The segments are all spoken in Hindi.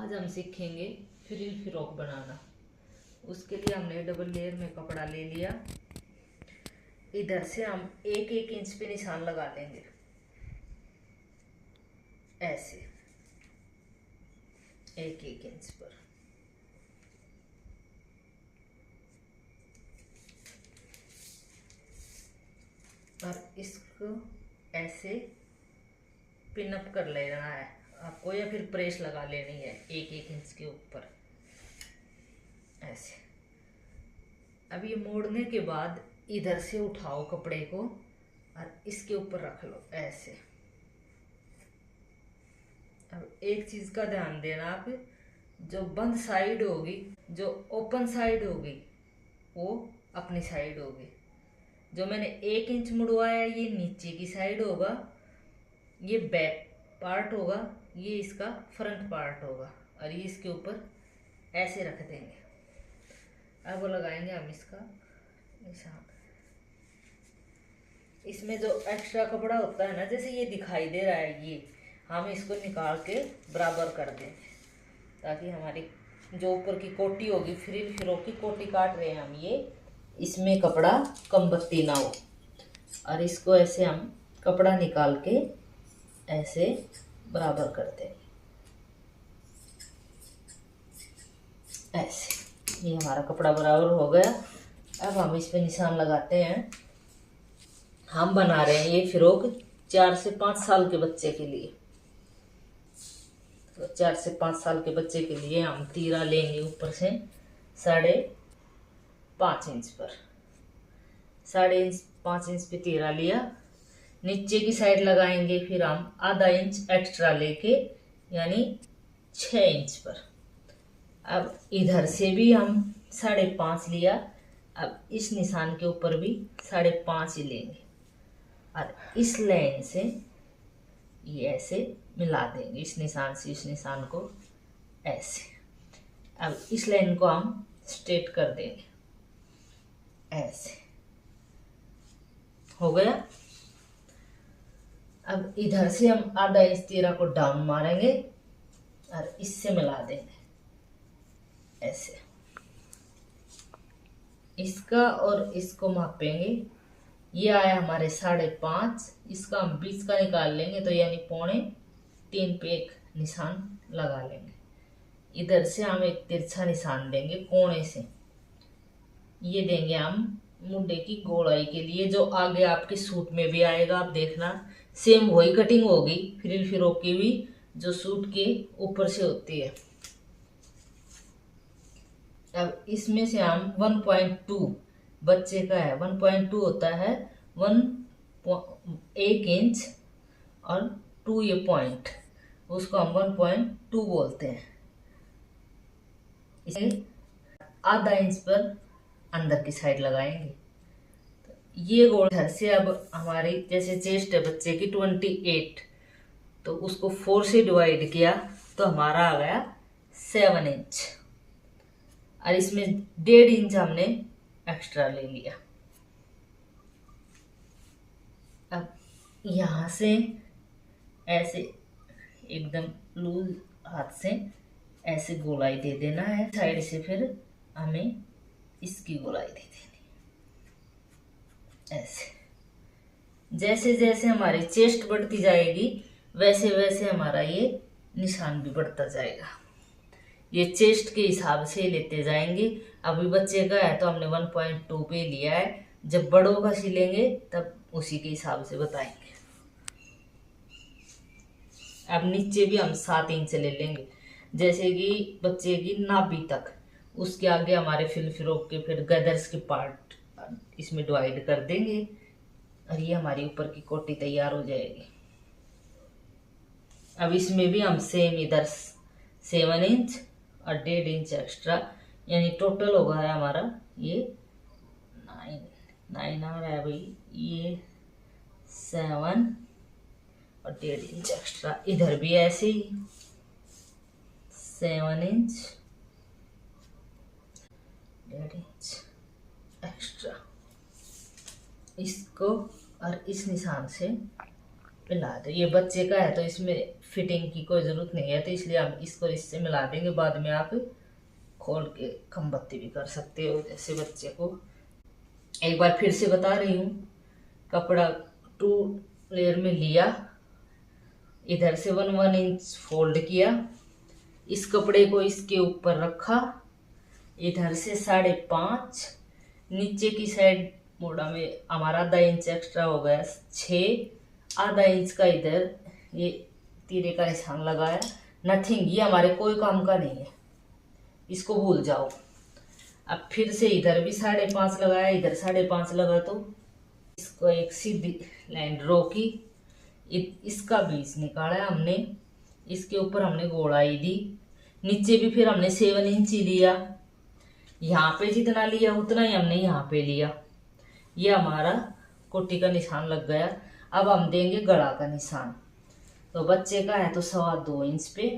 आज हम सीखेंगे फ्रिल फ्रॉक बनाना। उसके लिए हमने डबल लेयर में कपड़ा ले लिया। इधर से हम 1-1 इंच पे निशान लगा लेंगे, ऐसे 1-1 इंच पर। और इसको ऐसे पिनअप कर लेना है आपको, या फिर प्रेस लगा लेनी है 1-1 इंच के ऊपर, ऐसे। अब ये मोड़ने के बाद इधर से उठाओ कपड़े को और इसके ऊपर रख लो, ऐसे। अब एक चीज का ध्यान देना, आप जो बंद साइड होगी, जो ओपन साइड होगी, वो अपनी साइड होगी। जो मैंने 1 इंच मुड़वाया ये नीचे की साइड होगा, ये बैक पार्ट होगा, ये इसका फ्रंट पार्ट होगा, और ये इसके ऊपर ऐसे रख देंगे। अब वो लगाएंगे हम इसका निशान। इसमें जो एक्स्ट्रा कपड़ा होता है ना, जैसे ये दिखाई दे रहा है, ये हम इसको निकाल के बराबर कर देंगे, ताकि हमारी जो ऊपर की कोटी होगी, फ्रिल फ्रॉक की कोटी काट रहे हैं हम, ये इसमें कपड़ा कम बत्ती ना हो। और इसको ऐसे हम कपड़ा निकाल के ऐसे बराबर करते हैं, ऐसे। ये हमारा कपड़ा बराबर हो गया। अब हम इस पे निशान लगाते हैं। हम बना रहे हैं ये फ्रॉक 4 से 5 साल के बच्चे के लिए। तो 4 से 5 साल के बच्चे के लिए हम तीरा लेंगे ऊपर से 5.5 इंच पर। 5.5 इंच पे तीरा लिया, नीचे की साइड लगाएंगे, फिर हम आधा इंच एक्स्ट्रा लेके, यानी 6 इंच पर। अब इधर से भी हम 5.5 लिया। अब इस निशान के ऊपर भी 5.5 ही लेंगे, और इस लाइन से ये ऐसे मिला देंगे, इस निशान से इस निशान को ऐसे। अब इस लाइन को हम स्ट्रेट कर देंगे, ऐसे। हो गया। अब इधर से हम आधा इंच तीरा को डाउन मारेंगे और इससे मिला देंगे, ऐसे। इसका और इसको मापेंगे। ये आया हमारे 5.5, इसका हम 20 का निकाल लेंगे, तो यानी 2.25 पे एक निशान लगा लेंगे। इधर से हम एक तिरछा निशान देंगे कोने से, ये देंगे हम मुंडे की गोलाई के लिए, जो आगे आपके सूट में भी आएगा। आप देखना, सेम वही कटिंग होगी फ्रिल फ्रॉक की भी, जो सूट के ऊपर से होती है। अब इसमें से हम 1.2, बच्चे का है 1.2 होता है, 1 इंच और 2 ये पॉइंट, उसको हम 1.2 बोलते हैं। इसे आधा इंच पर अंदर की साइड लगाएंगे। तो ये गोल घर से अब हमारी जैसे चेस्ट है बच्चे की 28, तो उसको 4 से डिवाइड किया तो हमारा आ गया 7 इंच, और इसमें 1.5 इंच हमने एक्स्ट्रा ले लिया। अब यहाँ से ऐसे एकदम लूज हाथ से ऐसे गोलाई दे देना है, साइड से फिर हमें इसकी गोलाई दे देनी, ऐसे। जैसे जैसे हमारी चेस्ट बढ़ती जाएगी, वैसे वैसे हमारा ये निशान भी बढ़ता जाएगा। ये चेस्ट के हिसाब से लेते जाएंगे। अभी बच्चे का है तो हमने 1.2 पे लिया है, जब बड़ों का सिलेंगे तब उसी के हिसाब से बताएंगे। अब नीचे भी हम 7 इंच ले लेंगे, जैसे कि बच्चे की नाभि तक। उसके आगे हमारे फ्रिल फ्रॉक के फिर गदर्स के पार्ट इसमें डिवाइड कर देंगे, और ये हमारी ऊपर की कोटी तैयार हो जाएगी। अब इसमें भी हम सेम इधर 7 इंच और 1.5 इंच एक्स्ट्रा, यानी टोटल होगा है हमारा ये 9 आ रहा है भाई, ये 7 और 1.5 इंच एक्स्ट्रा। इधर भी ऐसे ही 7 इंच 1.5 इंच एक्स्ट्रा, इसको और इस निशान से मिला दो। ये बच्चे का है तो इसमें फिटिंग की कोई ज़रूरत नहीं है, तो इसलिए हम इसको इससे मिला देंगे। बाद में आप खोल के खमबत्ती भी कर सकते हो। जैसे बच्चे को एक बार फिर से बता रही हूँ, कपड़ा 2 लेयर में लिया, इधर से 1 इंच फोल्ड किया, इस कपड़े को इसके ऊपर रखा, इधर से 5.5 नीचे की साइड मोड़ा में हमारा आधा इंच एक्स्ट्रा हो गया 6, आधा इंच का इधर ये तीरे का निशान लगाया। नथिंग, ये हमारे कोई काम का नहीं है, इसको भूल जाओ। अब फिर से इधर भी 5.5 लगाया, इधर 5.5 लगा, तो इसको एक सीधी लाइन ड्रॉ की, इसका बीच निकाला हमने, इसके ऊपर हमने गोलाई दी, नीचे भी फिर हमने 7 इंच ही लिया, यहाँ पे जितना लिया उतना ही हमने यहाँ पे लिया। ये हमारा कोटी का निशान लग गया। अब हम देंगे गला का निशान। तो बच्चे का है तो 2.25 इंच पे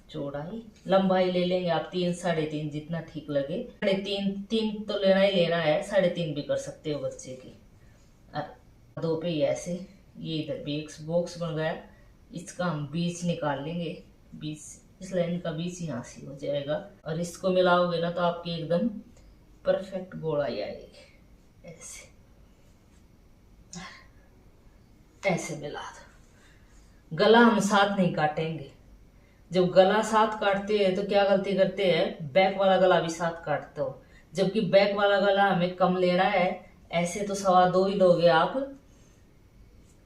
चौड़ाई, लंबाई ले लेंगे आप 3 3.5 जितना ठीक लगे। 3.5 तो लेना ही लेना है, 3.5 भी कर सकते हो बच्चे की। 2 पे ही ऐसे, ये इधर भी एक बॉक्स बन गया, इसका हम बीच निकाल लेंगे, बीच इस लाइन का बीच यहाँ से हो जाएगा, और इसको मिलाओगे ना तो आपकी एकदम परफेक्ट गोलाई आएगी। ऐसे ऐसे मिला दो। गला हम साथ नहीं काटेंगे, जब गला साथ काटते हैं तो क्या गलती करते हैं, बैक वाला गला भी साथ काटते हो, जबकि बैक वाला गला हमें कम लेना है। ऐसे तो 2.25 ही लोगे आप,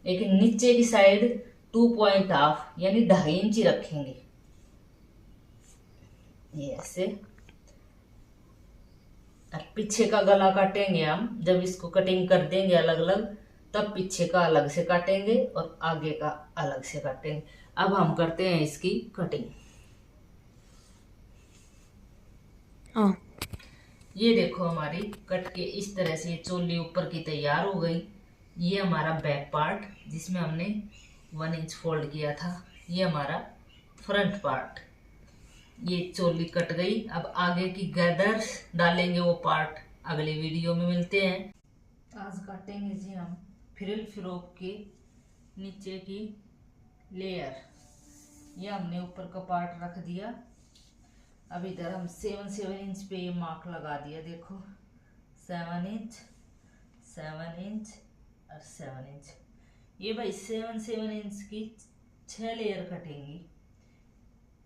लेकिन नीचे की साइड 2.5 यानी 2.5 इंच ही रखेंगे। ये ऐसे, और पीछे का गला काटेंगे हम, जब इसको कटिंग कर देंगे अलग अलग, तब पीछे का अलग से काटेंगे और आगे का अलग से काटेंगे। अब हम करते हैं इसकी कटिंग। हाँ, ये देखो हमारी कट के इस तरह से ये चोली ऊपर की तैयार हो गई। ये हमारा बैक पार्ट जिसमें हमने 1 इंच फोल्ड किया था, ये हमारा फ्रंट पार्ट। ये चोली कट गई। अब आगे की गदर डालेंगे, वो पार्ट अगले वीडियो में मिलते हैं। आज काटेंगे जी हम फ्रिल फ्रॉक के नीचे की लेयर। ये हमने ऊपर का पार्ट रख दिया। अब इधर हम 7 इंच पे ये मार्क लगा दिया, देखो 7 इंच 7 इंच और 7 इंच। ये भाई 7 इंच की 6 लेयर कटेंगी,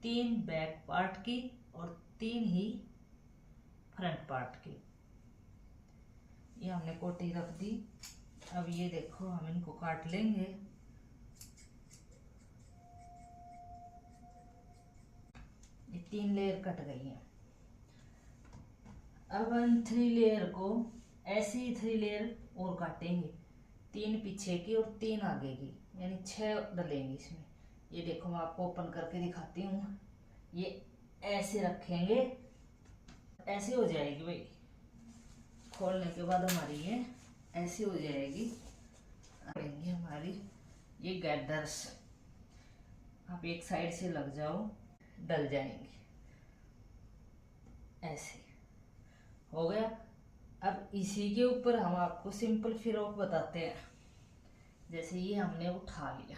3 बैक पार्ट की और 3 ही फ्रंट पार्ट की। ये हमने कोटी रख दी। अब ये देखो हम इनको काट लेंगे। ये 3 लेयर कट गई हैं। अब हम 3 लेयर को ऐसे ही 3 लेयर और काटेंगे, 3 पीछे की और 3 आगे की, यानी 6 डलेंगे इसमें। ये देखो मैं आपको ओपन करके दिखाती हूँ। ये ऐसे रखेंगे, ऐसे हो जाएगी भाई, खोलने के बाद हमारी ये ऐसी हो जाएगी। करेंगे हमारी ये गैदर्स, आप एक साइड से लग जाओ, डल जाएंगे। ऐसे हो गया। अब इसी के ऊपर हम आपको सिंपल फ्रॉक बताते हैं। जैसे ये हमने उठा लिया,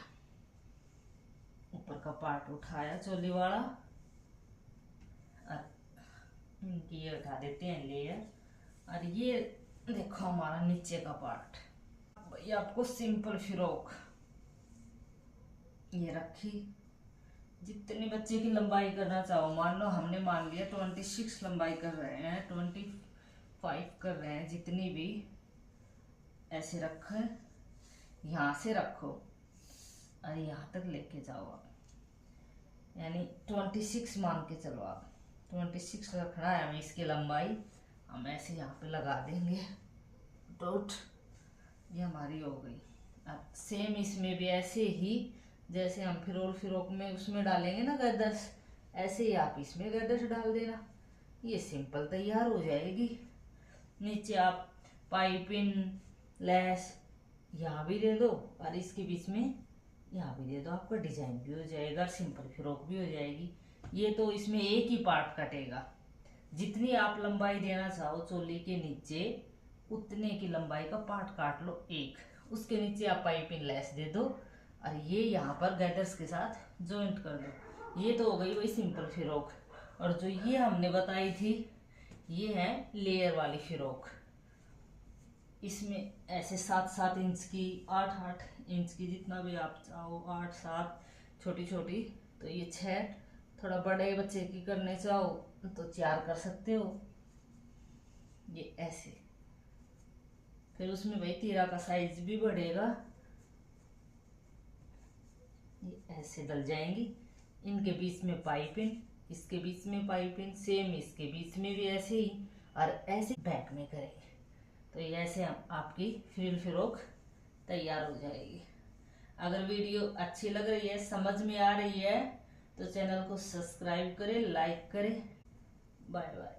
ऊपर का पार्ट उठाया चोली वाला, इनकी ये उठा देते हैं लेयर, और ये देखो हमारा नीचे का पार्ट। ये आपको सिंपल फ्रॉक ये रखी, जितनी बच्चे की लंबाई करना चाहो, मान लो हमने मान लिया 26 लंबाई कर रहे हैं, 25 कर रहे हैं, जितनी भी ऐसे रखो, यहाँ से रखो और यहाँ तक लेके जाओ आप, यानी 26 मान के चलो आप। 26 रखना है हमें इसकी लंबाई। हम ऐसे यहाँ पे लगा देंगे डॉट, ये हमारी हो गई। अब सेम इसमें भी ऐसे ही, जैसे हम फ्रॉक में उसमें डालेंगे ना गदर्स, ऐसे ही आप इसमें गदर्स डाल देना, ये सिंपल तैयार हो जाएगी। नीचे आप पाइपिंग लेस यहाँ भी दे दो और इसके बीच में यहाँ भी दे दो, आपका डिजाइन भी हो जाएगा, सिंपल फ्रॉक भी हो जाएगी। ये तो इसमें एक ही पार्ट कटेगा, जितनी आप लंबाई देना चाहो चोली के नीचे उतने की लंबाई का पार्ट काट लो एक, उसके नीचे आप पाइपिंग लेस दे दो और ये यहाँ पर गैदर्स के साथ जॉइंट कर दो। ये तो हो गई वही सिंपल फिरोक। और जो ये हमने बताई थी ये है लेयर वाली फिरोक। इसमें ऐसे 7-7 इंच की, 8-8 इंच की, जितना भी आप चाहो, 8-7 छोटी छोटी। तो ये 6, थोड़ा बड़े बच्चे की करने चाहो तो 4 कर सकते हो, ये ऐसे। फिर उसमें भाई तीरा का साइज भी बढ़ेगा, ये ऐसे डल जाएंगी। इनके बीच में पाइपिंग, इसके बीच में पाइपिंग, सेम इसके बीच में भी ऐसे ही, और ऐसे बैक में करेंगे। तो ये ऐसे आपकी फ्रिल फ्रॉक तैयार हो जाएगी। अगर वीडियो अच्छी लग रही है, समझ में आ रही है, तो चैनल को सब्सक्राइब करें, लाइक करें। Bye bye.